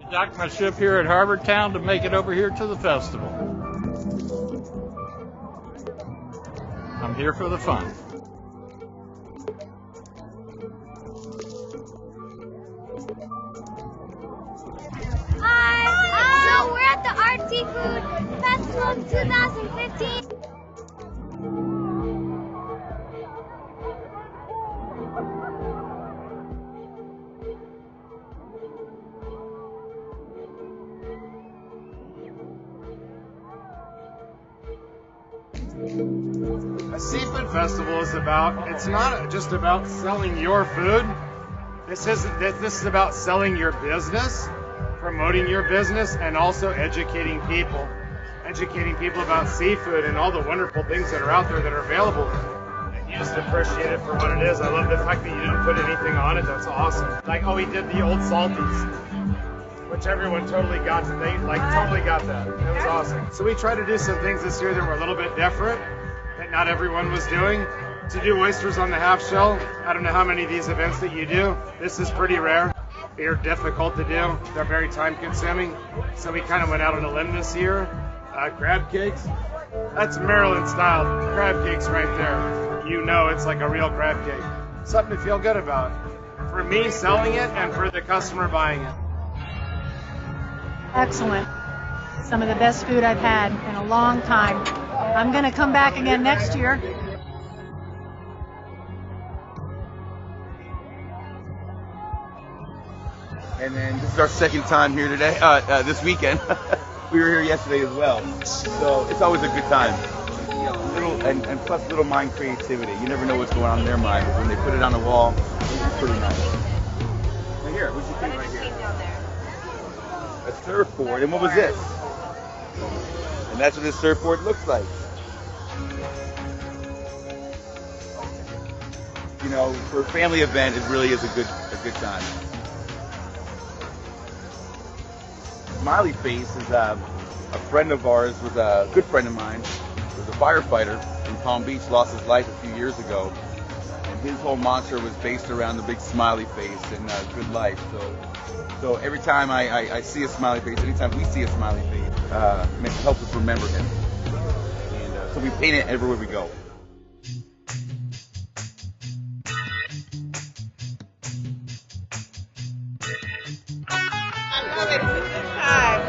Docked my ship here at Harbor Town to make it over here to the festival. I'm here for the fun. Hi! So we're at the Art Seafood Festival 2015. A seafood festival is it's not just about selling your food. This is about selling your business, promoting your business, and also educating people. Educating people about seafood and all the wonderful things that are out there that are available. And you just appreciate it for what it is. I love the fact that you didn't put anything on it. That's awesome. Like, oh, we did the old salties, which everyone totally got. They totally got that. It was awesome. So we tried to do some things this year that were a little bit different, that not everyone was doing. To do oysters on the half shell, I don't know how many of these events that you do. This is pretty rare. They're difficult to do. They're very time consuming. So we kind of went out on a limb this year. Crab cakes. That's Maryland style crab cakes right there. You know it's like a real crab cake. Something to feel good about. For me selling it and for the customer buying it. Excellent. Some of the best food I've had in a long time. I'm going to come back again next year. And then this is our second time here today, this weekend. We were here yesterday as well. So it's always a good time. And plus little mind creativity. You never know what's going on in their mind, but when they put it on the wall, it's pretty nice. Right here, what'd you think right here? A surfboard. And what was this? And that's what this surfboard looks like. You know, for a family event, it really is a good time. Smiley Face is a friend of ours, was a good friend of mine, was a firefighter in Palm Beach, lost his life a few years ago. And his whole mantra was based around the big smiley face and good life. So every time I see a smiley face, anytime we see a smiley face, it helps us remember him. And so we paint it everywhere we go.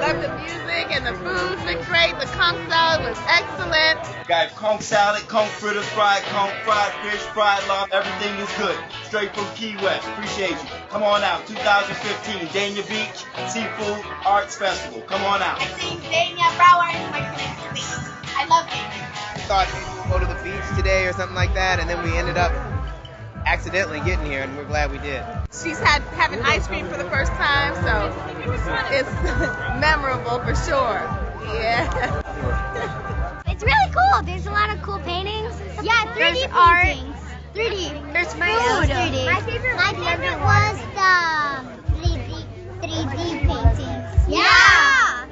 Love the music and the food's been great. The conch salad was excellent. Got conch salad, conch fritters, fried conch, fried fish, fried lobster. Everything is good. Straight from Key West. Appreciate you. Come on out. 2015 Dania Beach Seafood Arts Festival. Come on out. I think Dania Broward is my place to be. I love it. We thought we'd go to the beach today or something like that, and then we ended up accidentally getting here, and we're glad we did. She's having ice cream for the first time, so it's memorable for sure. Yeah. It's really cool. There's a lot of cool paintings. Yeah, 3D paintings. 3D. There's food. 3D. My favorite was the 3D paintings. Yeah.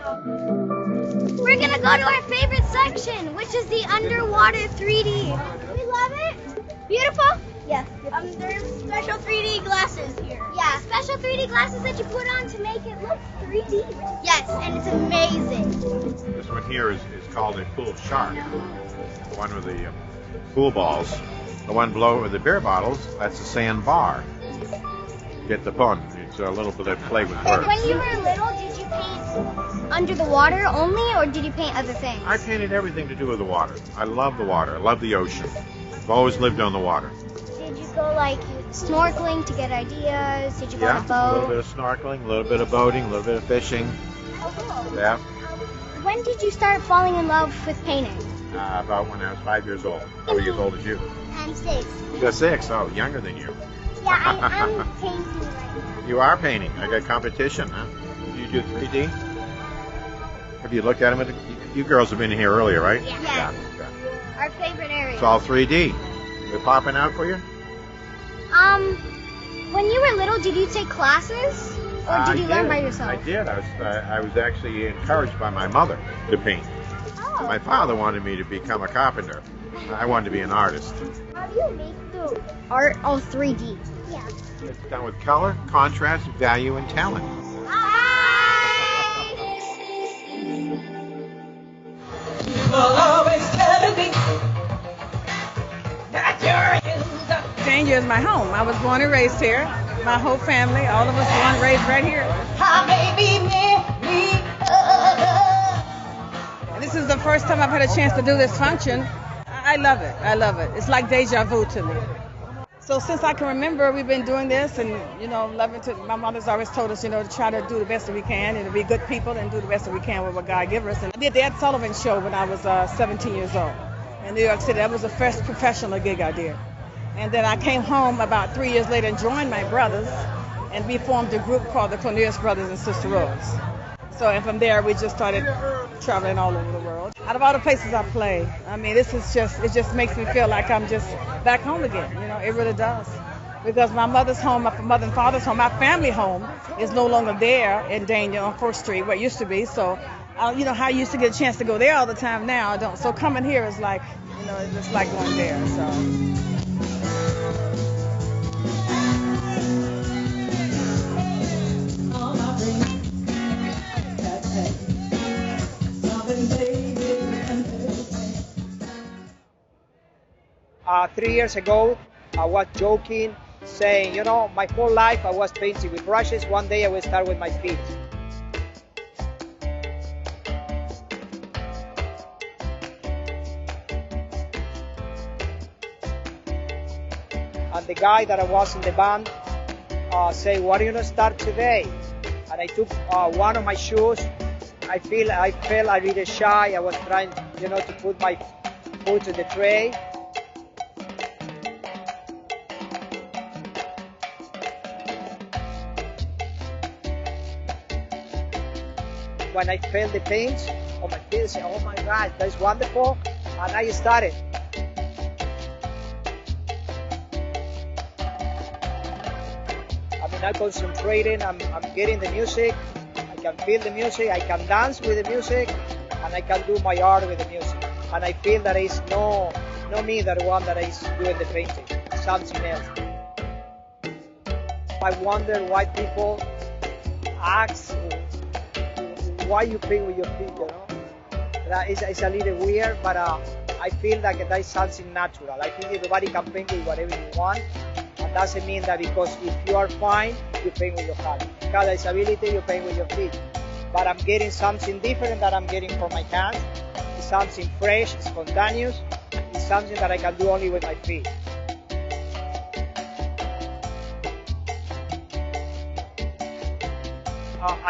We're gonna go to our favorite section, which is the underwater 3D. We love it. Beautiful. Yes. There's special 3D glasses here. Yeah, special 3D glasses that you put on to make it look 3D. Yes, and it's amazing. This one here is called a pool shark. The one with the pool balls. The one below with the beer bottles, that's a sandbar. Get the pun. It's a little bit of play with words. When you were little, did you paint under the water only, or did you paint other things? I painted everything to do with the water. I love the water. I love the ocean. I've always lived on the water. Did you go like snorkeling to get ideas? Did you go on a boat? A little bit of snorkeling, a little bit of boating, a little bit of fishing. Oh, cool. Yeah. When did you start falling in love with painting? About when I was 5 years old. How many years old as you? I'm 6. You're 6. Oh, younger than you. Yeah, I'm painting right now. You are painting. I got competition, huh? Do you do 3D? Have you looked at them? You girls have been here earlier, right? Yes. Okay. Our favorite area. It's all 3D. They're popping out for you? When you were little, did you take classes? Or did you learn by yourself? I did. I was actually encouraged by my mother to paint. Oh. My father wanted me to become a carpenter. I wanted to be an artist. How do you make the art all 3D? Yeah. It's done with color, contrast, value, and talent. Dania is my home. I was born and raised here. My whole family, all of us born and raised right here. And this is the first time I've had a chance to do this function. I love it. I love it. It's like deja vu to me. So since I can remember, we've been doing this and, loving to, my mother's always told us, to try to do the best that we can and to be good people and do the best that we can with what God gives us. And I did the Ed Sullivan Show when I was 17 years old in New York City. That was the first professional gig I did. And then I came home about 3 years later and joined my brothers, and we formed a group called the Cornelius Brothers and Sister Rose. So and from there, we just started traveling all over the world. Out of all the places I play, I mean, it just makes me feel like I'm just back home again. It really does. Because my mother's home, my mother and father's home, my family home is no longer there in Dania on 4th Street, where it used to be. So, how I used to get a chance to go there all the time, now I don't. So coming here is like, it's just like going there, so. 3 years ago, I was joking, saying, my whole life I was painting with brushes. One day I will start with my feet. And the guy that I was in the band said, "Why do you not start today?" And I took one of my shoes. I felt a little shy. I was trying, to put my foot in the tray. When I felt the paint on my feet, I said, "Oh my God, that's wonderful." And I started. I'm concentrating, I'm getting the music, I can feel the music, I can dance with the music, and I can do my art with the music. And I feel that it's no me that one that is doing the painting, something else. I wonder why people ask why you paint with your feet, That is, it's a little weird, but I feel like that is something natural. I think everybody can paint with whatever you want. And doesn't mean that because if you are fine, you paint with your hand. If you have disability, you paint with your feet. But I'm getting something different that I'm getting from my hands. It's something fresh, it's spontaneous. It's something that I can do only with my feet.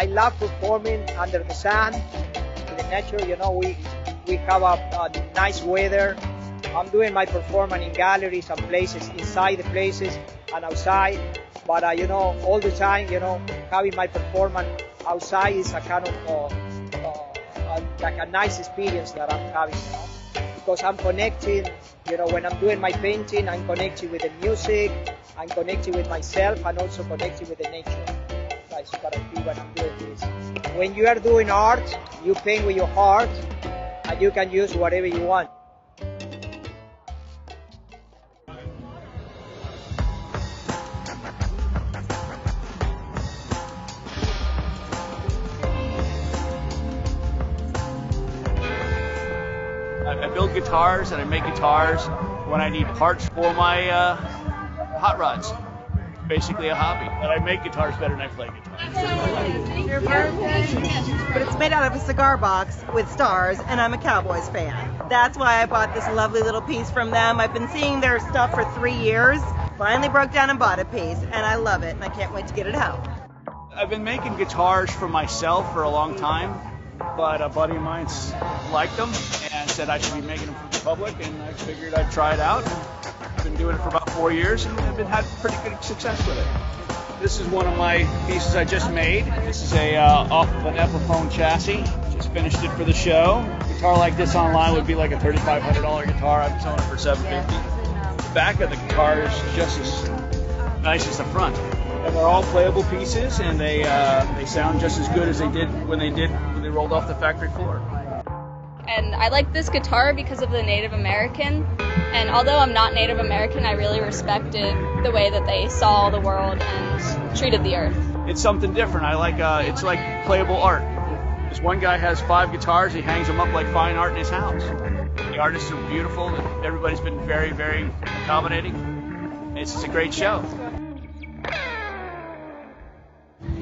I love performing under the sun, in the nature. We have a nice weather. I'm doing my performance in galleries and places, inside the places and outside. But, all the time, having my performance outside is a kind of like a nice experience that I'm having, Because I'm connecting, when I'm doing my painting, I'm connecting with the music, I'm connecting with myself, and also connecting with the nature. That's what I feel when I'm doing this. When you are doing art, you paint with your heart, and you can use whatever you want. I build guitars and I make guitars when I need parts for my hot rods. Basically a hobby. But I make guitars better than I play guitars. Your birthday? But it's made out of a cigar box with stars, and I'm a Cowboys fan. That's why I bought this lovely little piece from them. I've been seeing their stuff for 3 years. Finally broke down and bought a piece, and I love it, and I can't wait to get it out. I've been making guitars for myself for a long time, but a buddy of mine liked them and said I should be making them for the public, and I figured I'd try it out. I've been doing it for about 4 years, and I've had pretty good success with it. This is one of my pieces I just made. This is off of an Epiphone chassis, Just finished it for the show. A guitar like this online would be like a $3,500 guitar. I'm selling it for $750. The back of the guitar is just as nice as the front. And they're all playable pieces, and they sound just as good as they did when they rolled off the factory floor. And I like this guitar because of the Native American. And although I'm not Native American, I really respected the way that they saw the world and treated the earth. It's something different. I like it's like playable art. This one guy has 5 guitars. He hangs them up like fine art in his house. The artists are beautiful. Everybody's been very, very accommodating. It's just a great show.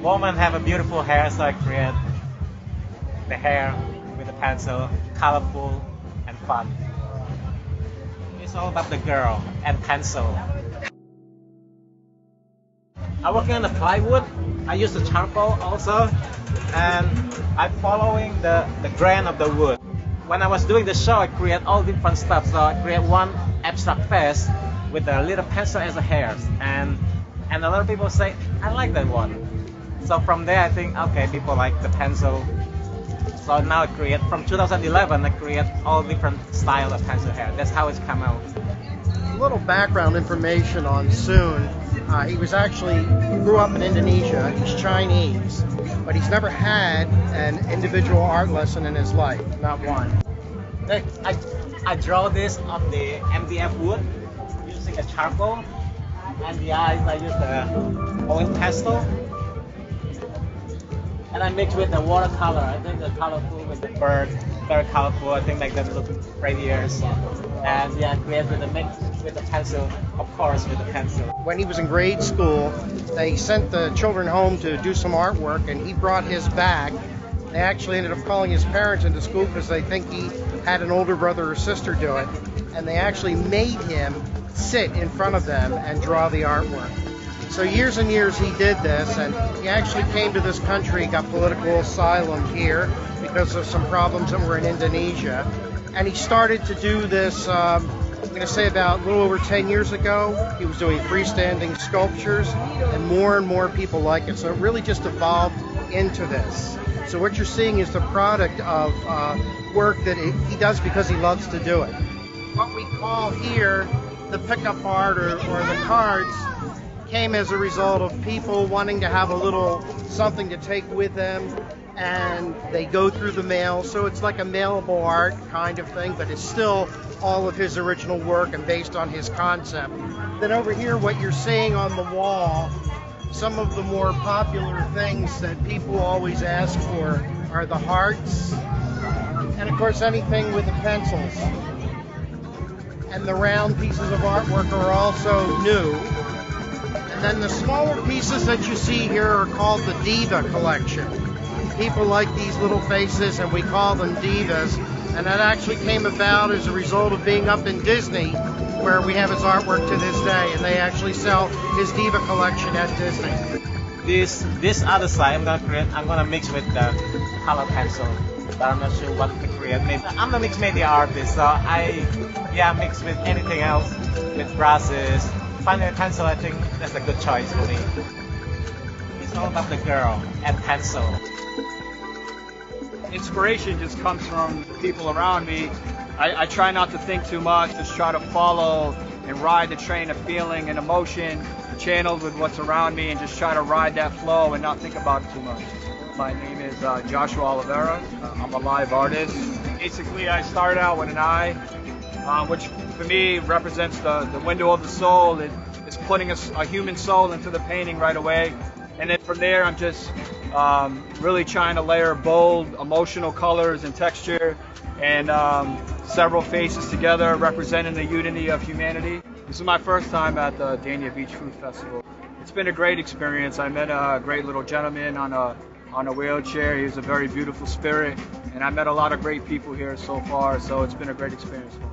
Women have a beautiful hair, so I create the hair with a pencil, colorful and fun. It's all about the girl and pencil. I'm working on the plywood. I use the charcoal also, and I'm following the grain of the wood. When I was doing the show, I create all different stuff. So I create one abstract face with a little pencil as a hair, and a lot of people say, I like that one. So from there, I think, okay, people like the pencil. So now I create, from 2011, I create all different style of pencil hair. That's how it's come out. A little background information on Soon. He grew up in Indonesia. He's Chinese, but he's never had an individual art lesson in his life, not one. I draw this on the MDF wood using a charcoal, and the eyes I use the oil pastel. And I mix with the watercolor. I think the colorful with the bird, very colorful. I think make them look prettier. And yeah, I create with the mix with the pencil, of course, with the pencil. When he was in grade school, they sent the children home to do some artwork, and he brought his back. They actually ended up calling his parents into school because they think he had an older brother or sister do it. And they actually made him sit in front of them and draw the artwork. So years and years he did this, and he actually came to this country, got political asylum here because of some problems that were in Indonesia. And he started to do this, I'm going to say about a little over 10 years ago. He was doing freestanding sculptures, and more people like it. So it really just evolved into this. So what you're seeing is the product of work that he does because he loves to do it. What we call here the pickup art or the cards came as a result of people wanting to have a little something to take with them, and they go through the mail, so it's like a mailable art kind of thing, but it's still all of his original work and based on his concept. Then over here, what you're seeing on the wall, some of the more popular things that people always ask for are the hearts, and of course anything with the pencils. And the round pieces of artwork are also new. And then the smaller pieces that you see here are called the Diva collection. People like these little faces, and we call them divas. And that actually came about as a result of being up in Disney, where we have his artwork to this day, and they actually sell his Diva collection at Disney. This other side I'm gonna mix with the color pencil, but I'm not sure what to create. I'm the mixed media artist, so I mix with anything else, with brushes. Finding a pencil, I think that's a good choice for me. It's all about the girl and pencil. Inspiration just comes from the people around me. I try not to think too much, just try to follow and ride the train of feeling and emotion, channeled with what's around me, and just try to ride that flow and not think about it too much. My name is Joshua Oliveira. I'm a live artist. Basically, I started out with an eye, which for me represents the window of the soul. It's putting a human soul into the painting right away. And then from there, I'm just really trying to layer bold, emotional colors and texture, and several faces together representing the unity of humanity. This is my first time at the Dania Beach Food Festival. It's been a great experience. I met a great little gentleman on a wheelchair. He's a very beautiful spirit, and I met a lot of great people here so far, so it's been a great experience for me.